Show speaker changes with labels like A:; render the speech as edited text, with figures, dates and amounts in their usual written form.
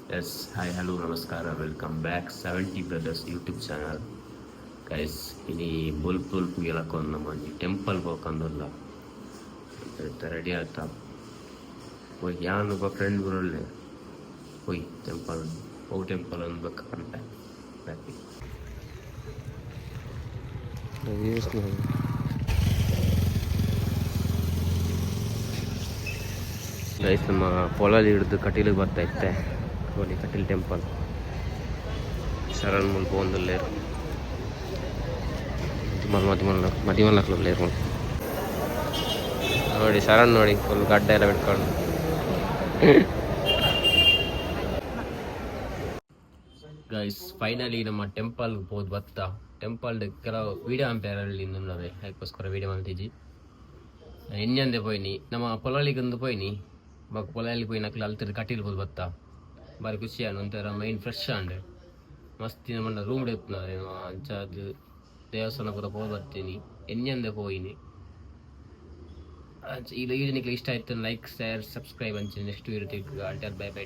A: yes hi hello ನಮಸ್ಕಾರ welcome back 70 brothers YouTube channel guys ಇನಿ bull ಗೆಲಕ್ಕೊಂದು ನಮ್ಮ temple ಹೋಗಂದಲ್ಲ ready ಆಯ್ತಾ ಹೋಯ್ ಯಾನು ಒಬ್ಬ ಫ್ರೆಂಡ್ ಬರೋಳ್ಳೆ ಹೋಯ್ ಟೆಂಪಲ್ ಟೆಂಪಲ್ ಅನ್ಬೇಕು ಅಂತ ಗೈಸ್ ನಮ್ಮ ಪೊಲಲ್ಲಿ ಹಿಡಿದು ಕಟೀಲಿಗೆ ಬರ್ತಾ ಇತ್ತೆ ನೋಡಿ ಕಟೀಲ್ ಟೆಂಪಲ್ ಶರಣ್ ಮುಲ್ಪ ಒಂದು ಲೇರು ಮದಿಮಲ್ಲಕ್ಲು ಲೇರು ನೋಡಿ ಶರಣ್ ನೋಡಿ ಫುಲ್ ಗಡ್ಡ ಎಲ್ಲ ಬಿಟ್ಕೊಂಡು ಗೈಸ್ ಫೈನಲಿ ನಮ್ಮ ಟೆಂಪಲ್ ಹೋದ್ ಬತ್ತ ಟೆಂಪಲ್ ಕೆಲವು ವಿಡಿಯೋ ಅಂಪೇರಲ್ಲಿ ಇನ್ನುಲ್ಲವೇ ಅದಕ್ಕೋಸ್ಕರ ವಿಡಿಯೋ ಮಾಡ್ತಿದ್ದಿ ಇನ್ನೊಂದೇ ಪೋಯ್ನಿ ನಮ್ಮ ಪೊಲಳಿಗೊಂದು ಪೋಯ್ನಿ ಮಾకు పొలానికి పోయినాక అల్తది కట్టెలు పోదు బత్తా బాగా ఖుషి అని ಒಂಥರ ಮೈಂಡ್ ಫ್ರೆಶ್ ಅಂಡ್ ಮಸ್ತ್ మన ರೂಮ್ ಡೆಪ್ನ నేను ಅಂಚಾದ ದೇವಸ್ಥಾನ ಕೂಡ ಹೋಗಿ ಬರ್ತೀನಿ ಎನ್ಯಂದೆ ಹೋಯಿನಿ ಈ ವಿಡಿಯೋ ನಿಮಗೆ ಇಷ್ಟ ಆಯ್ತು ಲೈಕ್ ಶೇರ್ ಸಬ್ಸ್ಕ್ರೈಬ್ ಅಂಚೆ ನೆಕ್ಸ್ಟ್ ವಿಡಿಯೋ ಅಲ್ಟರ್ ಬೈ ಬೈ